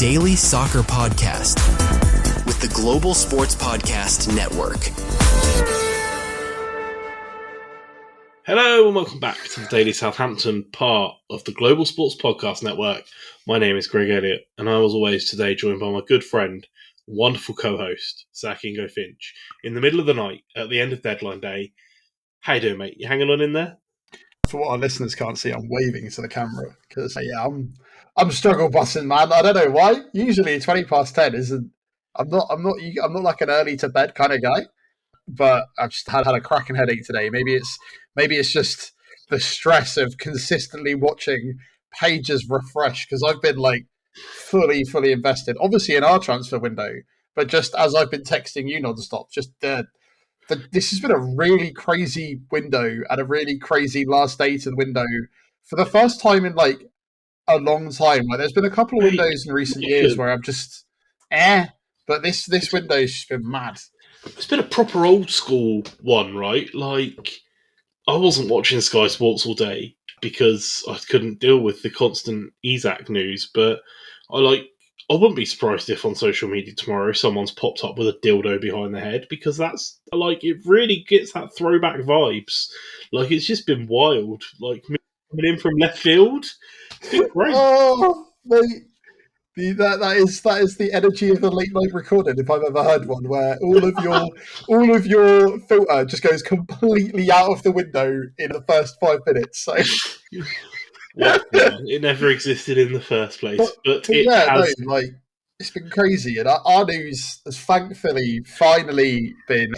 daily soccer podcast with the Global Sports Podcast Network. Hello and welcome back to the Daily Southampton, part of the Global Sports Podcast Network. My name is Greg Elliott, and I was always today joined by my good friend, wonderful co-host, Zach Ingo Finch. In the middle of the night, at the end of deadline day. How you doing, mate? You hanging on in there? For what our listeners can't see, I'm waving to the camera because I'm struggle bussing, man. I don't know why. Usually 10:20 isn't. I'm not like an early to bed kind of guy, but I've just had a cracking headache today. Maybe it's just the stress of consistently watching pages refresh because I've been like fully invested, obviously in our transfer window, but just as I've been texting you nonstop, just this has been a really crazy window and a really crazy last day to the window for the first time in like a long time. Like, there's been a couple of windows in recent years where I'm just but this window's just been mad. It's been a proper old school one, right? Like, I wasn't watching Sky Sports all day because I couldn't deal with the constant Isaac news, but I wouldn't be surprised if on social media tomorrow someone's popped up with a dildo behind the head, because that's like, it really gets that throwback vibes. Like, it's just been wild. Like, coming in from left field, it's been great. Oh, mate. That is the energy of a late night recording, if I've ever heard one, where all of your filter just goes completely out of the window in the first 5 minutes. So. Well, yeah, it never existed in the first place, but it has. No, like, it's been crazy, and our news has thankfully finally been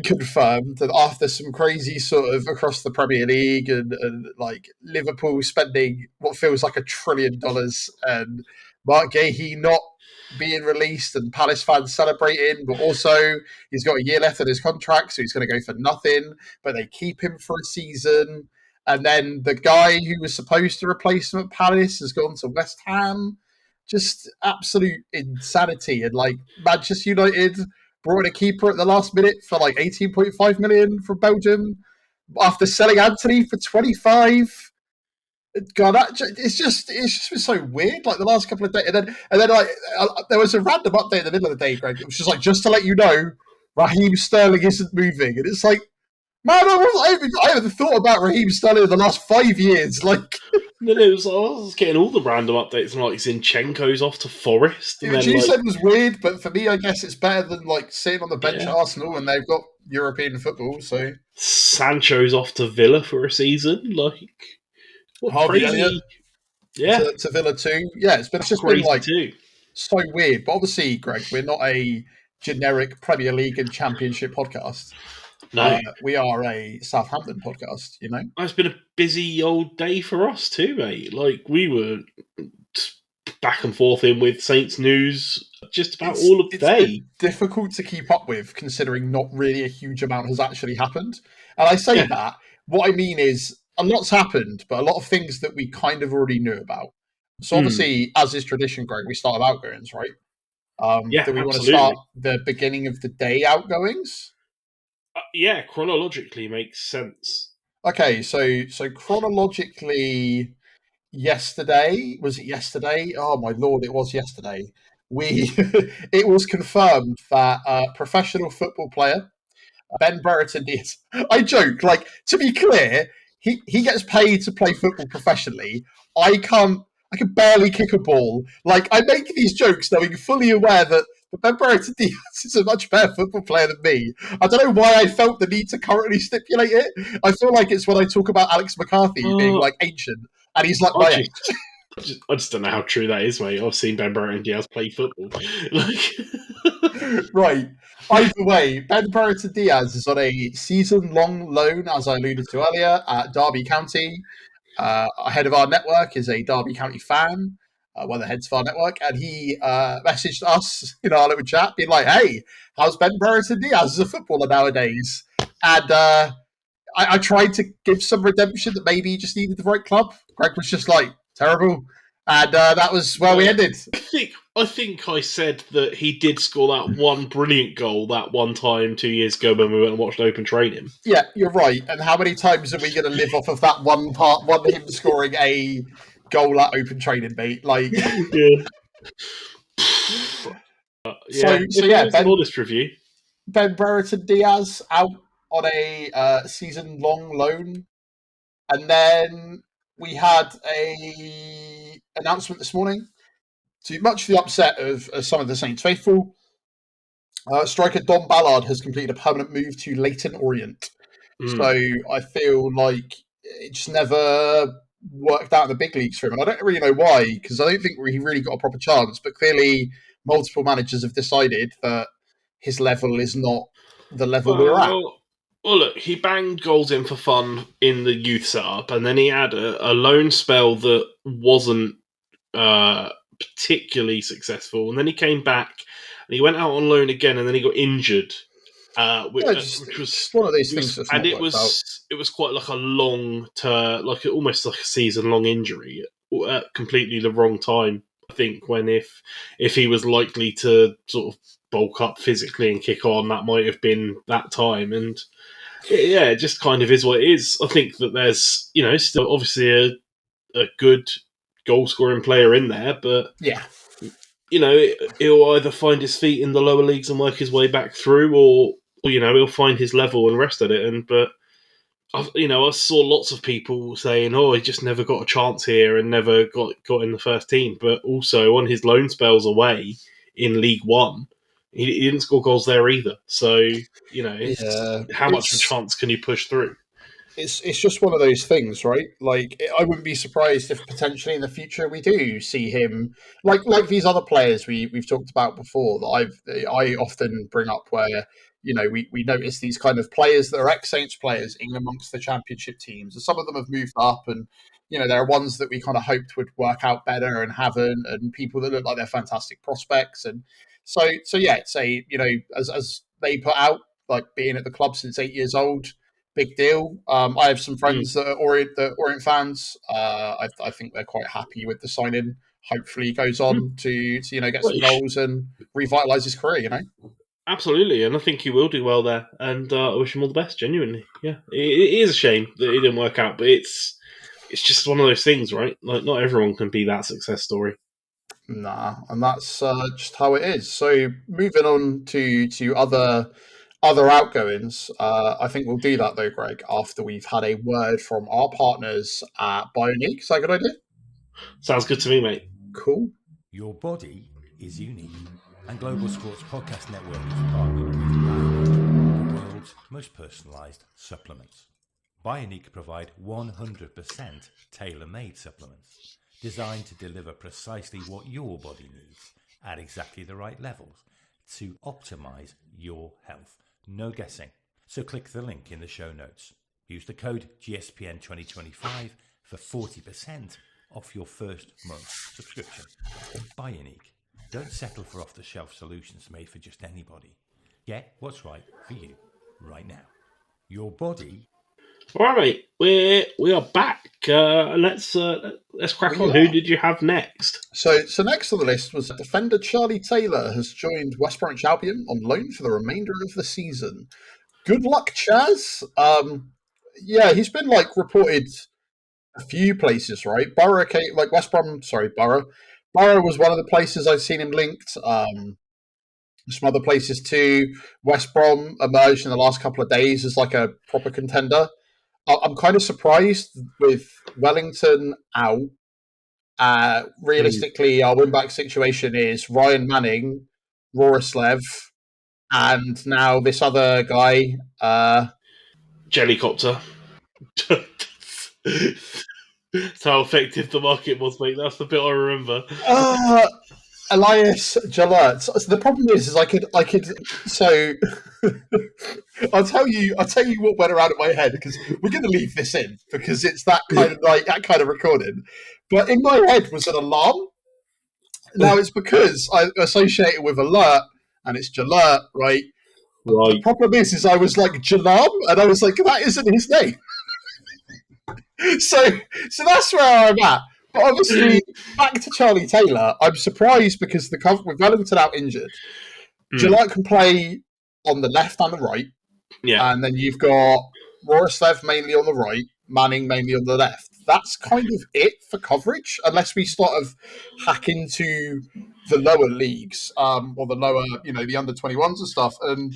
confirmed. And after some crazy sort of across the Premier League and like Liverpool spending what feels like $1 trillion and Mark Gahey not being released and Palace fans celebrating, but also he's got a year left on his contract, so he's going to go for nothing, but they keep him for a season. And then the guy who was supposed to replace him at Palace has gone to West Ham. Just absolute insanity. And like, Manchester United brought in a keeper at the last minute for like 18.5 million from Belgium after selling Anthony for 25. God, it's just been so weird. Like the last couple of days, and then like there was a random update in the middle of the day, Greg. It was just like, just to let you know, Raheem Sterling isn't moving, and it's like, man, I haven't thought about Raheem Sterling in the last 5 years. Like, no, I was getting all the random updates, and like Zinchenko's off to Forest. And you said it was weird, but for me, I guess it's better than like sitting on the bench at Arsenal when they've got European football. So Sancho's off to Villa for a season. Like, what crazy? Yeah, to Villa too. Yeah, it's just been like so weird. But obviously, Greg, we're not a generic Premier League and Championship podcast. No, we are a Southampton podcast, you know? It's been a busy old day for us too, mate. Like, we were back and forth in with Saints news just about all of the day. It's difficult to keep up with, considering not really a huge amount has actually happened. And I say that, what I mean is, a lot's happened, but a lot of things that we kind of already knew about. So obviously, as is tradition, Greg, we start with outgoings, right? Do we want to start the beginning of the day outgoings? Chronologically makes sense. Okay, so chronologically, yesterday, was it yesterday? Oh my lord, it was yesterday. It was confirmed that professional football player Ben Brereton Diaz. I joke, like, to be clear, he gets paid to play football professionally. I can barely kick a ball. Like, I make these jokes knowing fully aware that Ben Brereton Diaz is a much better football player than me. I don't know why I felt the need to currently stipulate it. I feel like it's when I talk about Alex McCarthy being like ancient, and he's like my age. I just don't know how true that is, mate. I've seen Ben Brereton Diaz play football. Right. Either way, Ben Brereton Diaz is on a season-long loan, as I alluded to earlier, at Derby County. Head of our network is a Derby County fan. One of the heads of our network, and he messaged us in our little chat, being like, "Hey, how's Ben Brereton Diaz as a footballer nowadays?" And I tried to give some redemption that maybe he just needed the right club. Greg was just like, terrible, and that was where we ended. I think I said that he did score that one brilliant goal that one time 2 years ago when we went and watched Open Training. Yeah, you're right. And how many times are we going to live off of that one him scoring a goal at open training, mate. Like, Yeah. so If it yeah, was an honest review. Ben Brereton Diaz out on a season-long loan. And then we had a announcement this morning, to much the upset of some of the Saints faithful. Striker Don Ballard has completed a permanent move to Leyton Orient. So I feel like it just never worked out in the big leagues for him. And I don't really know why, because I don't think he really got a proper chance. But clearly, multiple managers have decided that his level is not the level we're at. Well, look, he banged goals in for fun in the youth setup, and then he had a loan spell that wasn't particularly successful. And then he came back, and he went out on loan again, and then he got injured. Which was one of these things that's not worked out. It was quite like a long term, almost like a season long injury at completely the wrong time. I think when if he was likely to sort of bulk up physically and kick on, that might have been that time. And yeah, it just kind of is what it is. I think that there's still obviously a good goal scoring player in there, but yeah. He'll either find his feet in the lower leagues and work his way back through, or he'll find his level and rest at it. But I saw lots of people saying, "Oh, he just never got a chance here and never got in the first team." But also on his loan spells away in League One, he didn't score goals there either. So how much of a chance can you push through? It's just one of those things, right? Like, I wouldn't be surprised if potentially in the future we do see him like these other players we've talked about before that I often bring up, where we notice these kind of players that are ex-Saints players in amongst the championship teams, and some of them have moved up, and there are ones that we kind of hoped would work out better and haven't, and people that look like they're fantastic prospects, and so yeah, say as they put out, like, being at the club since 8 years old. Big deal. I have some friends that are Orient fans. I think they're quite happy with the signing. Hopefully, he goes on to get some goals and revitalise his career. Absolutely, and I think he will do well there. And I wish him all the best. Genuinely, yeah. It is a shame that it didn't work out, but it's just one of those things, right? Like, not everyone can be that success story. Nah, and that's just how it is. So moving on to other outgoings, I think we'll do that though, Greg, after we've had a word from our partners at Bioniq. Is that a good idea? Sounds good to me, mate. Cool. Your body is unique, and Global Sports Podcast Network is partnered with Bioniq, the world's most personalised supplements. Bioniq provide 100% tailor-made supplements designed to deliver precisely what your body needs at exactly the right levels to optimise your health. No guessing. So click the link in the show notes. Use the code GSPN2025 for 40% off your first month subscription. Bioniq. Don't settle for off-the-shelf solutions made for just anybody. Get what's right for you right now. Your body. All right, mate. We are back. Let's crack on. Who did you have next? So next on the list was defender Charlie Taylor has joined West Bromwich Albion on loan for the remainder of the season. Good luck, Chaz. Yeah, he's been reported a few places, right? Borough, West Brom. Sorry, Borough. Borough was one of the places I've seen him linked. Some other places too. West Brom emerged in the last couple of days as like a proper contender. I'm kind of surprised with Wellington out. Realistically, our win-back situation is Ryan Manning, Rorislev, and now this other guy. Jellycopter. That's how effective the market was, mate. That's the bit I remember. Elias Jalert. So the problem is I could. So I'll tell you what went around in my head, because we're going to leave this in because it's that kind of recording. But in my head was an alarm. Now it's because I associate it with alert, and it's Jalert, right? Right. The problem is I was like Jalam, and I was like, that isn't his name. So that's where I'm at. But obviously, back to Charlie Taylor, I'm surprised because with Wellington out injured, Jalert can play on the left and the right. Yeah. And then you've got Rorislev mainly on the right, Manning mainly on the left. that's kind of it for coverage, unless we sort of hack into the lower leagues, or the lower, the under 21s and stuff. And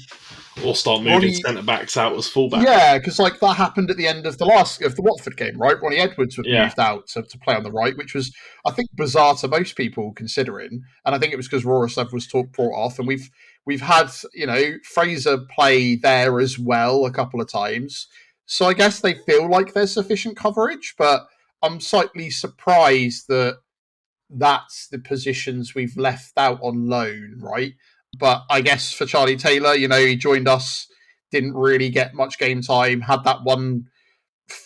Or start moving Ronnie, centre backs out as fullbacks. yeah, because like that happened at the end of the Watford game, right? Ronnie Edwards was Yeah. moved out to play on the right, which was, I think, bizarre to most people considering. And I think it was because Rorislav was brought off, and we've had Fraser play there as well a couple of times. So I guess they feel like there's sufficient coverage, but I'm slightly surprised that that's the positions we've left out on loan, right? But I guess for Charlie Taylor, he joined us, didn't really get much game time, had that one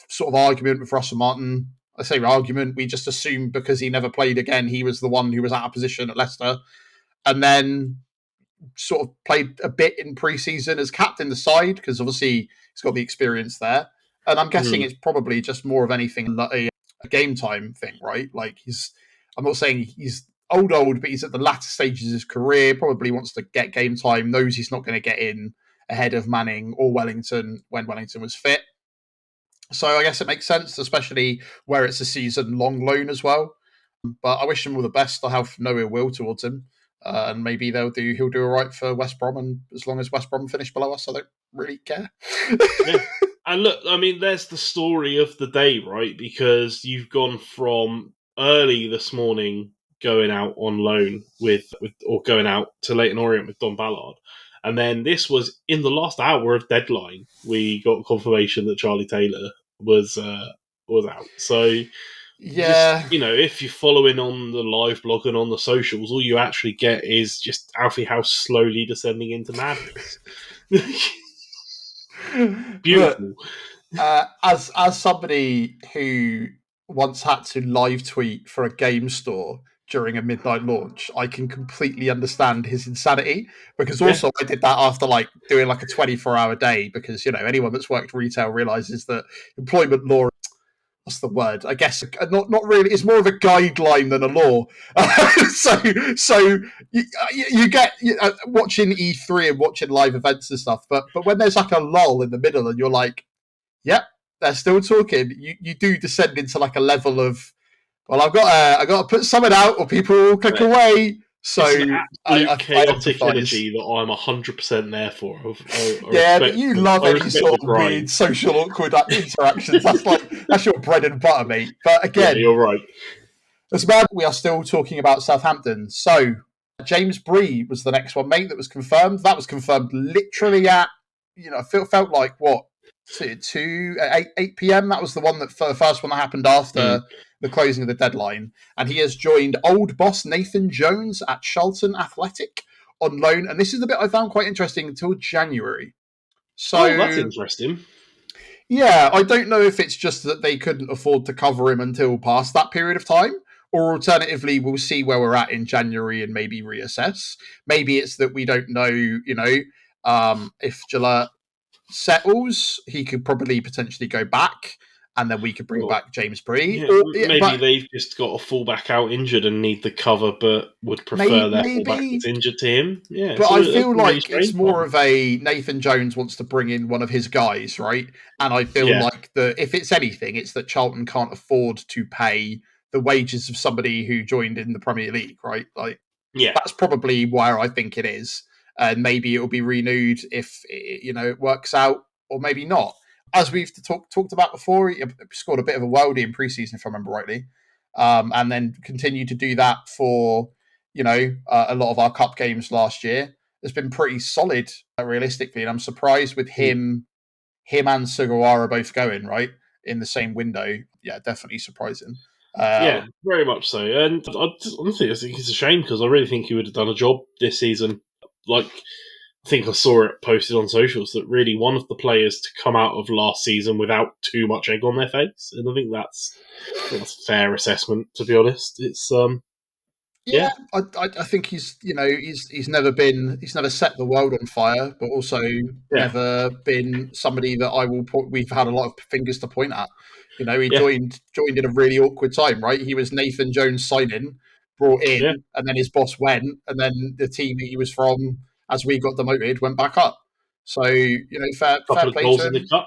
sort of argument with Russell Martin. I say argument, we just assumed because he never played again, he was the one who was out of position at Leicester. And then sort of played a bit in pre-season as captain the side, because obviously he's got the experience there. And I'm guessing it's probably just more of anything like a game time thing, right? Like I'm not saying he's old, but he's at the latter stages of his career, probably wants to get game time, knows he's not going to get in ahead of Manning or Wellington when Wellington was fit. So I guess it makes sense, especially where it's a season-long loan as well. But I wish him all the best. I have no ill will towards him. And maybe he'll do all right for West Brom, and as long as West Brom finish below us, I don't really care. Yeah. And look, I mean, there's the story of the day, right? Because you've gone from early this morning going out on loan or going out to Leyton Orient with Don Ballard. And then this was in the last hour of deadline. We got confirmation that Charlie Taylor was out. So yeah, just, if you're following on the live blog and on the socials, all you actually get is just Alfie House slowly descending into madness. Beautiful. But, as somebody who once had to live tweet for a game store during a midnight launch, I can completely understand his insanity, because also I did that after doing a 24-hour day, because anyone that's worked retail realizes that employment law, what's the word? I guess not really. It's more of a guideline than a law. so you get watching E3 and watching live events and stuff, but when there's a lull in the middle and you're like, yep, they're still talking, you do descend into a level of, well, I got to put something out or people will click away. So it's an absolute chaotic I energy that I'm 100% there for. But you love any sort of weird social awkward interactions. That's your bread and butter, mate. But again, you're right. As bad, we are still talking about Southampton. So James Bree was the next one, mate. That was confirmed. That was confirmed literally at felt like what 8 p.m. That was the one the first one that happened after the closing of the deadline, and he has joined old boss Nathan Jones at Charlton Athletic on loan. And this is the bit I found quite interesting until January. So that's interesting. Yeah, I don't know if it's just that they couldn't afford to cover him until past that period of time, or alternatively, we'll see where we're at in January and maybe reassess. Maybe it's that we don't know, if Gillett settles, he could probably potentially go back, and then we could bring back James Bree. Maybe they've just got a fullback out injured and need the cover, but would prefer their fullback that's injured to him. Yeah, but I feel like it's more of a Nathan Jones wants to bring in one of his guys, right? And I feel like if it's anything, it's that Charlton can't afford to pay the wages of somebody who joined in the Premier League, right? That's probably where I think it is. And maybe it will be renewed if it works out, or maybe not. As we've talked about before, he scored a bit of a worldie in pre-season, if I remember rightly, and then continued to do that for a lot of our cup games last year. It's been pretty solid, realistically, and I'm surprised with him and Sugawara both going right in the same window. Yeah, definitely surprising. Very much so. And honestly, I think it's a shame, because I really think he would have done a job this season. I think I saw it posted on socials that really one of the players to come out of last season without too much egg on their face, and I think that's a fair assessment, to be honest. It's I think he's never set the world on fire, but also never been somebody that we've had a lot of fingers to point at. He joined in a really awkward time, right? He was Nathan Jones signing, brought in, and then his boss went, and then the team that he was from, as we got demoted, went back up. So fair play to him. In the cup.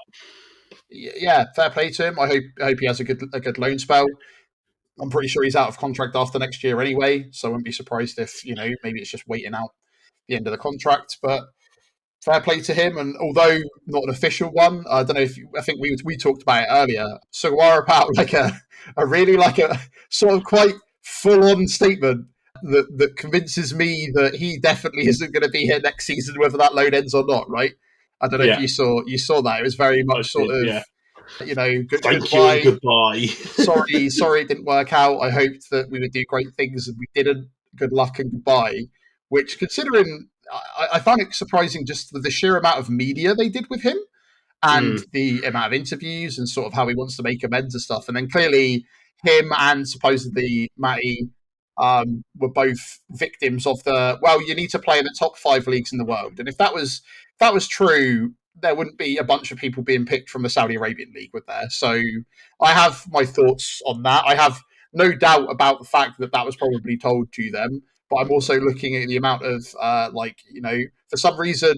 yeah, fair play to him. I hope he has a good loan spell. I'm pretty sure he's out of contract after next year anyway, so I wouldn't be surprised if maybe it's just waiting out the end of the contract. But fair play to him. And although not an official one, I don't know if I think we talked about it earlier. Sugawara put out like a really like a sort of quite full on statement that convinces me that he definitely isn't going to be here next season, whether that loan ends or not. Right? I don't know if you saw that. It was very much sort of Thank you and goodbye. goodbye. sorry it didn't work out. I hoped that we would do great things and we didn't. Good luck and goodbye. Which, considering, I found it surprising just the sheer amount of media they did with him and the amount of interviews and sort of how he wants to make amends and stuff. And then clearly him and supposedly Matty were both victims of you need to play in the top 5 leagues in the world. And if that was true, there wouldn't be a bunch of people being picked from the Saudi Arabian League, would there? So I have my thoughts on that. I have no doubt about the fact that was probably told to them. But I'm also looking at the amount of, for some reason,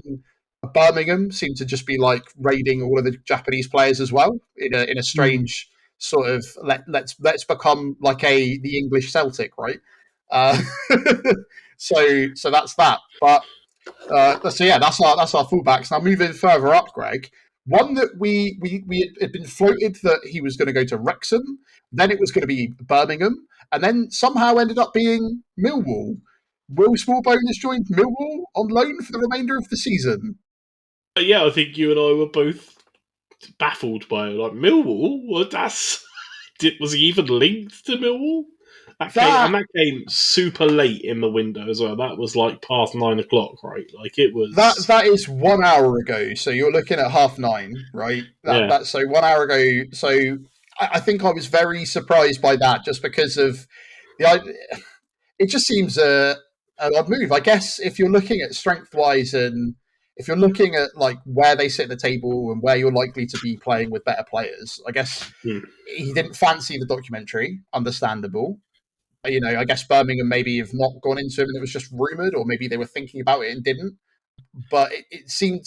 Birmingham seemed to just be like raiding all of the Japanese players as well in a strange sort of let's become like the English Celtic, right? So that's that. But that's our fullbacks. Now moving further up, Greg. One that we had been floated that he was going to go to Wrexham, then it was going to be Birmingham, and then somehow ended up being Millwall. Will Smallbone has joined Millwall on loan for the remainder of the season. Yeah, I think you and I were both baffled by it. Like, Millwall? What? Was he even linked to Millwall? That came super late in the window as well. That was like past 9 o'clock, right? Like it was. That is 1 hour ago. So you're looking at 9:30, right? That's so 1 hour ago. So I think I was very surprised by that, just because of it just seems an odd move. I guess if you're looking at strength wise and if you're looking at like where they sit at the table and where you're likely to be playing with better players, I guess he didn't fancy the documentary. Understandable. I guess Birmingham maybe have not gone into him and it was just rumoured, or maybe they were thinking about it and didn't. But it seemed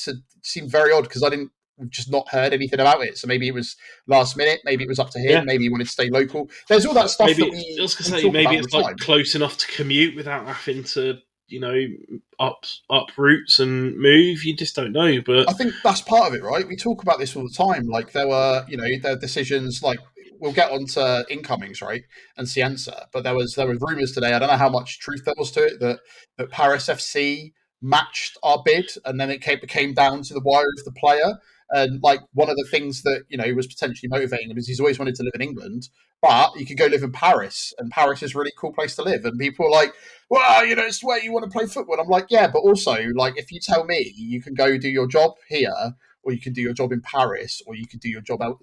very odd because we've just not heard anything about it. So maybe it was last minute, maybe it was up to him, maybe he wanted to stay local. There's all that stuff maybe, that we I was going to we say, talk maybe about it's all the like time. close enough to commute without having to, up routes and move. You just don't know. But I think that's part of it, right? We talk about this all the time. Like there were, there are decisions like we'll get on to incomings, right? And Cienza. But there was rumours today, I don't know how much truth there was to it, that Paris FC matched our bid and then it became down to the wire of the player. And like one of the things that, was potentially motivating him is he's always wanted to live in England, but you could go live in Paris and Paris is a really cool place to live. And people are like, well, it's where you want to play football. And I'm like, yeah, but also like if you tell me you can go do your job here or you can do your job in Paris or you can do your job out,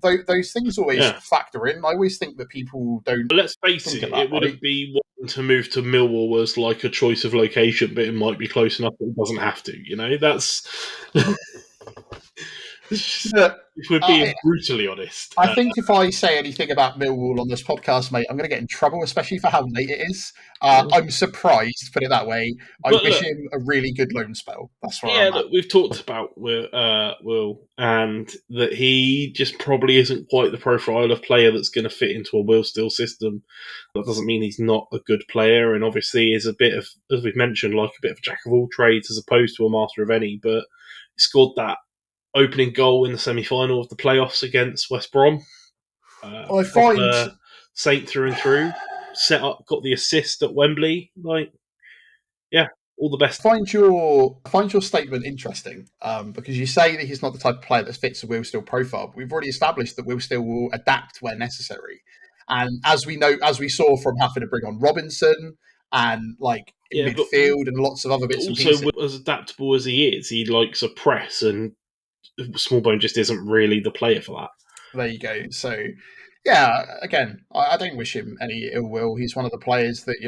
those things always factor in. I always think that people don't. But let's face it, it wouldn't be wanting to move to Millwall was like a choice of location, but it might be close enough that it doesn't have to. That's. If we're being brutally honest. I think if I say anything about Millwall on this podcast, mate, I'm going to get in trouble, especially for how late it is. I'm surprised, put it that way. I wish him a really good loan spell. That's where I'm at. Look, we've talked about Will, and that he just probably isn't quite the profile of player that's going to fit into a Will Still system. That doesn't mean he's not a good player, and obviously is a bit of, as we've mentioned, like a bit of a jack of all trades as opposed to a master of any, but he scored that opening goal in the semi-final of the playoffs against West Brom. I find Saint through and through. Set up, got the assist at Wembley. All the best. I find your statement interesting because you say that he's not the type of player that fits a Will Still profile. But we've already established that Will Still will adapt where necessary, and as we saw from having to bring on Robinson and like midfield and lots of other bits and pieces. Also, as adaptable as he is, he likes a press and Smallbone just isn't really the player for that. There you go. So, yeah, again, I don't wish him any ill will. He's one of the players that,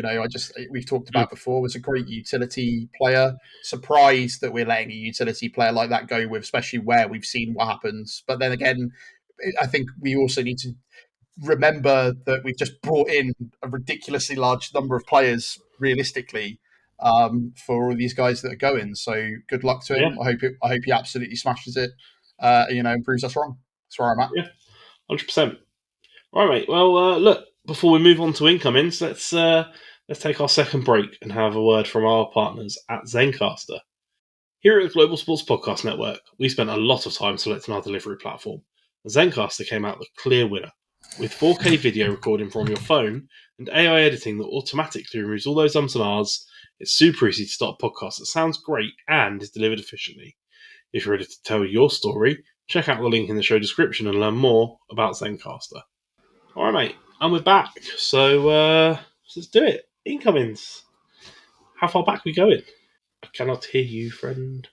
we've talked about before, was a great utility player. Surprised that we're letting a utility player like that go with, especially where we've seen what happens. But then again, I think we also need to remember that we've just brought in a ridiculously large number of players realistically for all these guys that are going. So good luck to him. I hope he absolutely smashes it, and proves us wrong. That's where I'm at. Yeah, 100%. All right, mate. Well, look, before we move on to incomings, let's take our second break and have a word from our partners at Zencastr. Here at the Global Sports Podcast Network, we spent a lot of time selecting our delivery platform. Zencastr came out the clear winner, with 4K video recording from your phone and AI editing that automatically removes all those ums and ahs. It's super easy to start a podcast that sounds great and is delivered efficiently. If you're ready to tell your story, check out the link in the show description and learn more about Zencastr. All right, mate, and we're back. So let's do it. Incomings. How far back are we going? I cannot hear you, friend.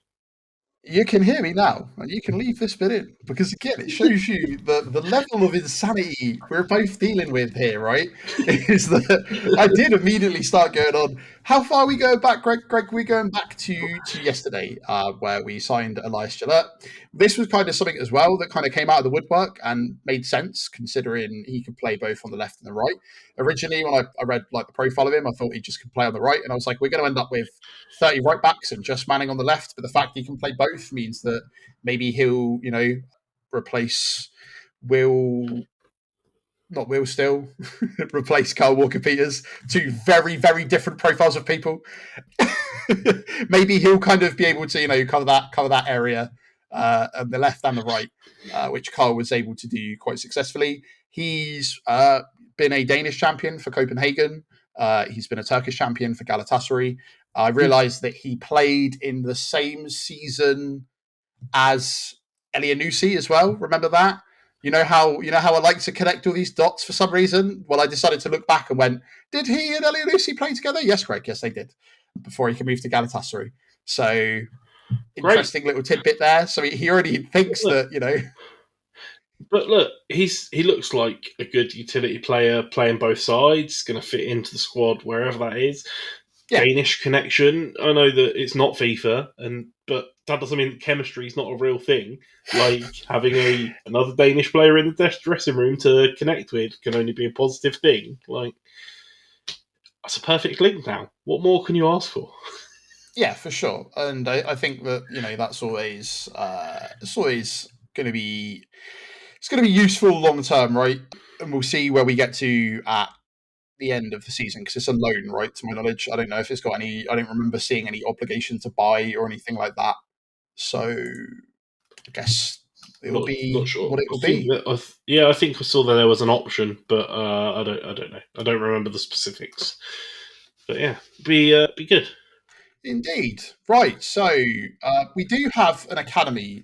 You can hear me now, and you can leave this bit in, because again, it shows you the level of insanity we're both dealing with here, right? Is that I did immediately start going on. How far we go back, Greg? Greg, we're going back to yesterday, where we signed Elias Gillette. This was kind of something as well that kind of came out of the woodwork and made sense, considering he could play both on the left and the right. Originally, when I read like the profile of him, I thought he just could play on the right, and I was like, we're going to end up with 30 right backs and just Manning on the left. But the fact he can play both means that maybe he'll, replace replace Kyle Walker-Peters, two very, very different profiles of people. Maybe he'll kind of be able to, cover that area on the left and the right, which Kyle was able to do quite successfully. He's been a Danish champion for Copenhagen. He's been a Turkish champion for Galatasaray. I realised that he played in the same season as Elyounoussi as well. Remember that? You know how I like to connect all these dots for some reason? Well, I decided to look back and went, did he and Elyounoussi play together? Yes, Greg. Yes, they did. Before he can move to Galatasaray. So, interesting little tidbit there. So he already thinks that. But look, he looks like a good utility player playing both sides, going to fit into the squad wherever that is. Yeah. Danish connection. I know that it's not FIFA, but that doesn't mean that chemistry is not a real thing. Like having another Danish player in the dressing room to connect with can only be a positive thing. Like that's a perfect link now. What more can you ask for? Yeah, for sure. And I think that that's always going to be useful long term, right? And we'll see where we get to at the end of the season, because it's a loan, right? To my knowledge, I don't know if it's got any. I don't remember seeing any obligation to buy or anything like that. So I guess it will be not sure. what it will be. I think I saw that there was an option, but I don't know. I don't remember the specifics. But yeah, be good. Indeed. Right. So we do have an academy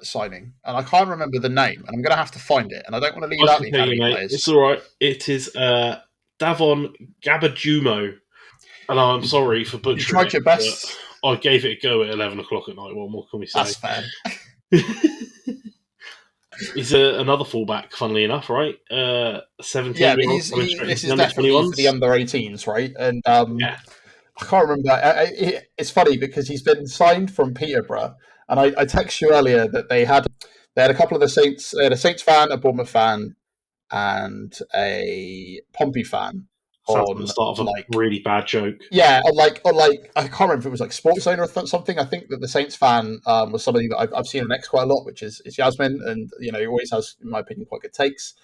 signing, and I can't remember the name, and I'm going to have to find it. And I don't want to leave out the academy players. It's all right. It is Davon Gabajumo, and I'm sorry for butchering. You tried your best. I gave it a go at 11 o'clock at night. What more can we say? That's fair. He's another fullback, funnily enough, right? 17. Yeah, this is definitely for the under 18s, right? And yeah. I can't remember. It's funny because he's been signed from Peterborough, and I texted you earlier that they had a couple of the Saints. They had a Saints fan, a Bournemouth fan, and a Pompey fan. On the start of a really bad joke. Yeah, on I can't remember if it was like Sports Owner or something. I think that the Saints fan was somebody that I've seen on X quite a lot, which is Yasmin, and he always has, in my opinion, quite good takes.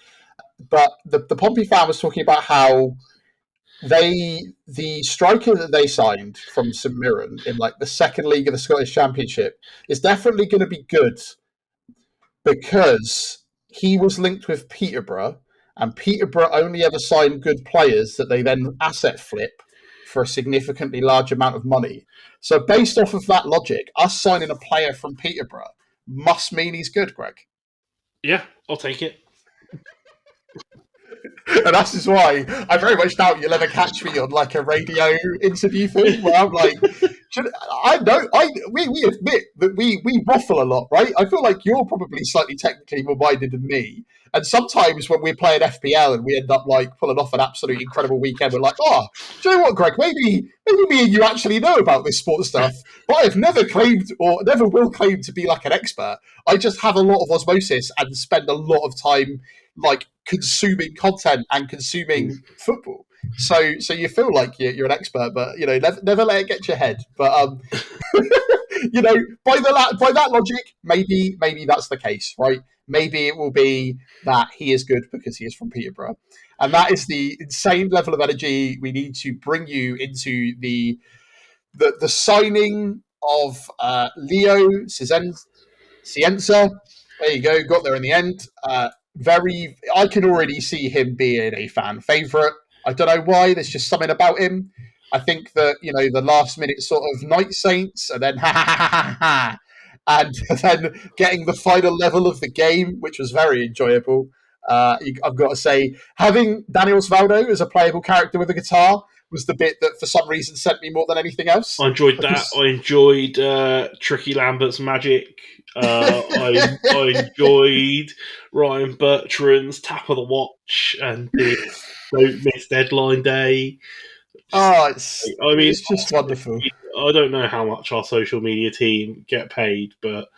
But the Pompey fan was talking about how the striker that they signed from St Mirren in the second league of the Scottish Championship is definitely going to be good because he was linked with Peterborough, and Peterborough only ever signed good players that they then asset flip for a significantly large amount of money. So based off of that logic, us signing a player from Peterborough must mean he's good, Greg. Yeah, I'll take it. And that's just why I very much doubt you'll ever catch me on a radio interview thing where I'm like, we admit that we waffle a lot, right? I feel like you're probably slightly technically more minded than me. And sometimes when we're playing FPL and we end up pulling off an absolutely incredible weekend, we're like, oh, do you know what, Greg? Maybe me and you actually know about this sports stuff. But I've never claimed or never will claim to be an expert. I just have a lot of osmosis and spend a lot of time consuming content and consuming football. So you feel like you're an expert, but never let it get to your head. But by that logic, maybe that's the case, right? maybe it will be that he is good because he is from Peterborough. And that is the insane level of energy we need to bring you into the signing of Leo Cienza. There you go, got there in the end. I can already see him being a fan favourite. I don't know why. There's just something about him. I think that the last minute sort of Night Saints, and then and then getting the final level of the game, which was very enjoyable. I've got to say, having Daniel Svaldo as a playable character with a guitar was the bit that, for some reason, sent me more than anything else. I enjoyed that. I enjoyed Tricky Lambert's magic. I enjoyed Ryan Bertrand's tap of the watch and the don't miss deadline day. It's just wonderful. I don't know how much our social media team get paid, but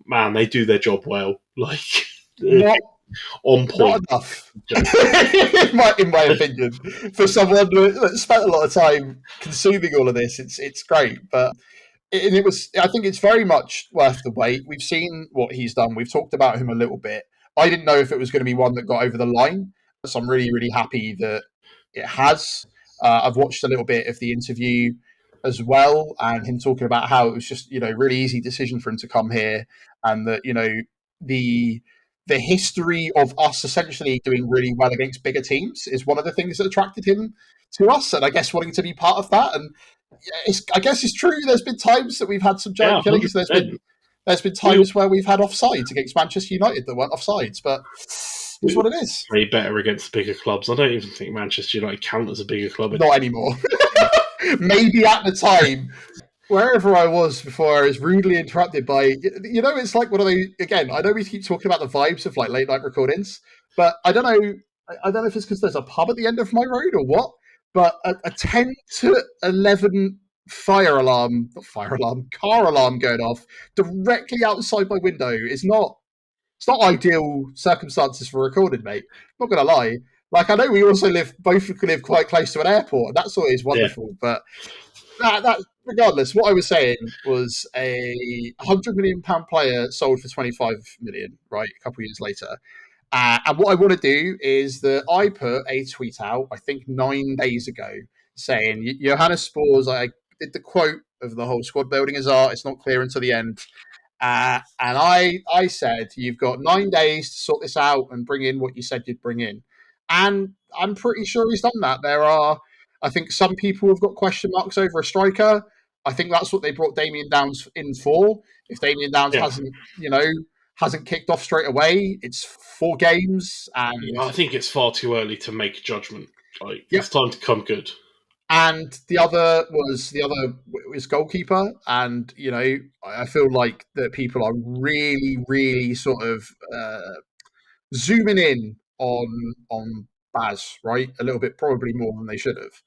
man, they do their job well. Like on point. Not enough, in my opinion, for someone that spent a lot of time consuming all of this. It's great, but it was. I think it's very much worth the wait. We've seen what he's done. We've talked about him a little bit. I didn't know if it was going to be one that got over the line, so I'm really, really happy that it has. I've watched a little bit of the interview as well, and him talking about how it was just really easy decision for him to come here, and that the history of us essentially doing really well against bigger teams is one of the things that attracted him to us, and I guess wanting to be part of that. And I guess it's true. There's been times that we've had some giant killings. There's been times where we've had offsides against Manchester United that weren't offsides, but it's what it is. Way better against bigger clubs. I don't even think Manchester United count as a bigger club. Not anymore. Maybe at the time. Wherever I was before, I was rudely interrupted by, it's like one of those, again, I know we keep talking about the vibes of like late night recordings, but I don't know if it's because there's a pub at the end of my road or what, but a 10 to 11 car alarm going off directly outside my window it's not ideal circumstances for recording, mate. Not going to lie. Like, I know we also both live quite close to an airport, and that's always wonderful, but that regardless, what I was saying was a £100 million player sold for 25 million, right? A couple of years later. And what I want to do is that I put a tweet out, I think 9 days ago, saying, Johannes Spores, I did the quote of the whole squad building is art, it's not clear until the end. And I said, you've got 9 days to sort this out and bring in what you said you'd bring in. And I'm pretty sure he's done that. I think some people have got question marks over a striker. I think that's what they brought Damien Downs in for. If Damien Downs hasn't kicked off straight away, it's 4 games. And I think it's far too early to make a judgment. It's time to come good. And the other was goalkeeper. And, I feel like that people are really, really sort of zooming in on Baz, right? A little bit, probably more than they should have.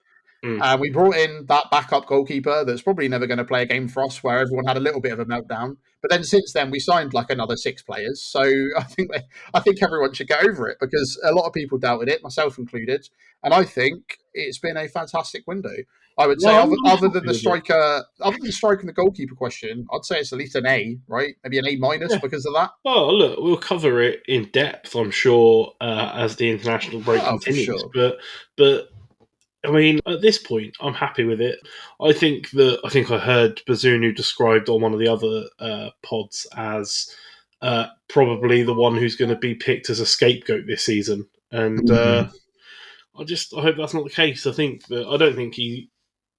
We brought in that backup goalkeeper that's probably never going to play a game for us, where everyone had a little bit of a meltdown. But then since then, we signed like another 6 players. So I think everyone should get over it, because a lot of people doubted it, myself included. And I think it's been a fantastic window. I would say, other than the striker and the goalkeeper question, I'd say it's at least an A, right? Maybe an A- because of that. Oh, look, we'll cover it in depth, I'm sure, as the international break continues. Sure. But I mean, at this point, I'm happy with it. I think I heard Bazunu described on one of the other pods as probably the one who's going to be picked as a scapegoat this season, and I hope that's not the case. I don't think he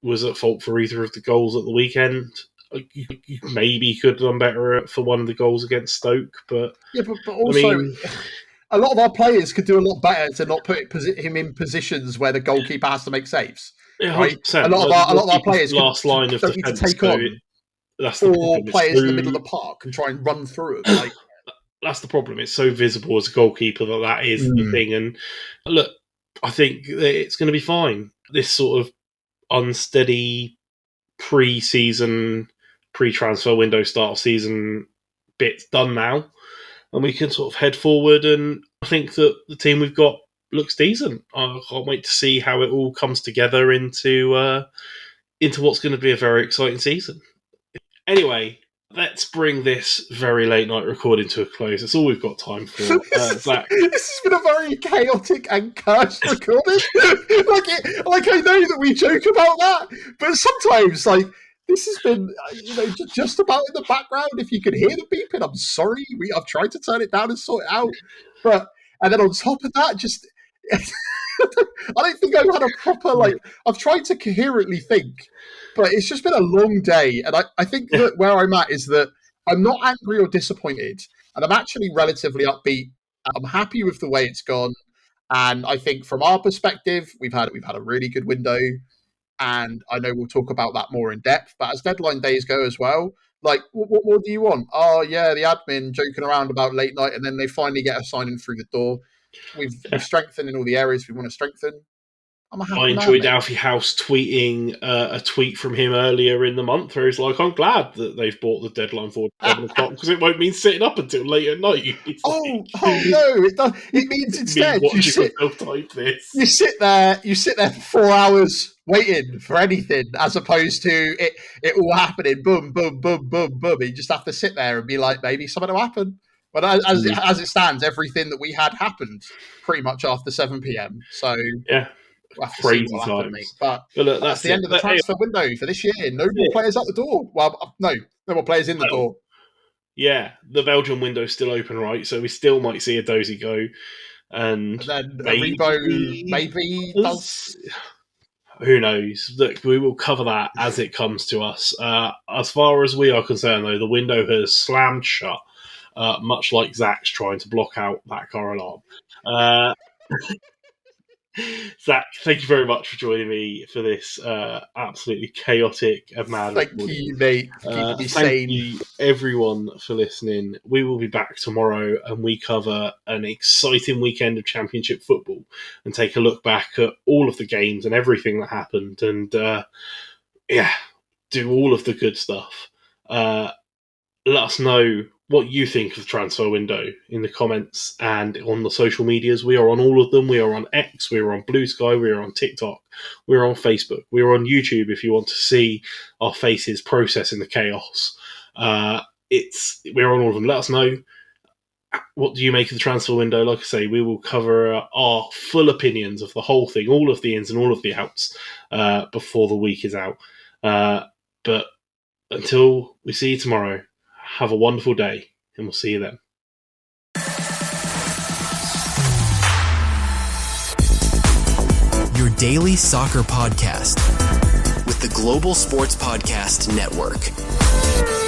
was at fault for either of the goals at the weekend. Maybe he could have done better for one of the goals against Stoke, but also. I mean, a lot of our players could do a lot better to not put him in positions where the goalkeeper has to make saves. Yeah, right? 100%. A lot of our players last line of don't defense, need to take on that's 4 players in the middle of the park and try and run through them. Like, that's the problem. It's so visible as a goalkeeper that is the thing. And look, I think it's going to be fine. This sort of unsteady pre-season, pre-transfer window start of season bit's done now, and we can sort of head forward, and I think that the team we've got looks decent. I can't wait to see how it all comes together into what's going to be a very exciting season. Anyway, let's bring this very late night recording to a close. That's all we've got time for. Zach. This has been a very chaotic and cursed recording. like I know that we joke about that, but sometimes this has been just about in the background. If you can hear the beeping, I'm sorry. I've tried to turn it down and sort it out, and then on top of that, just I don't think I've had a proper I've tried to coherently think. But it's just been a long day, and I think that where I'm at is that I'm not angry or disappointed, and I'm actually relatively upbeat. I'm happy with the way it's gone, and I think from our perspective, we've had a really good window, and I know we'll talk about that more in depth. But as deadline days go as well, what more do you want? Oh yeah, the admin joking around about late night, and then they finally get a sign in through the door. We've strengthened in all the areas we want to strengthen. I enjoyed Alfie House tweeting a tweet from him earlier in the month where he's like, I'm glad that they've brought the deadline forward to 7 o'clock because it won't mean sitting up until late at night. No, it does. It means instead you sit there for 4 hours waiting for anything, as opposed to it all happening, boom, boom, boom, boom, boom. You just have to sit there and be like, maybe something will happen. But as it stands, everything that we had happened pretty much after 7 p.m. So yeah. We'll have to crazy see what times. happens, but look, that's the end of the transfer window for this year. No more players out the door. Well, no more players in the door. Yeah, the Belgian window's still open, right? So we still might see a Dozy go, and then maybe does. Who knows? Look, we will cover that as it comes to us. As far as we are concerned, though, the window has slammed shut, much like Zach's trying to block out that car alarm. Zach, thank you very much for joining me for this absolutely chaotic and mad recording. Thank you, mate. Thank you, everyone, for listening. We will be back tomorrow and we cover an exciting weekend of Championship football and take a look back at all of the games and everything that happened and, do all of the good stuff. Let us know what you think of the transfer window in the comments and on the social medias. We are on all of them. We are on X, we are on Blue Sky, we are on TikTok, we are on Facebook, we are on YouTube if you want to see our faces processing the chaos. We're on all of them. Let us know, what do you make of the transfer window? Like I say, we will cover our full opinions of the whole thing, all of the ins and all of the outs, before the week is out. But until we see you tomorrow, have a wonderful day, and we'll see you then. Your daily soccer podcast with the Global Sports Podcast Network.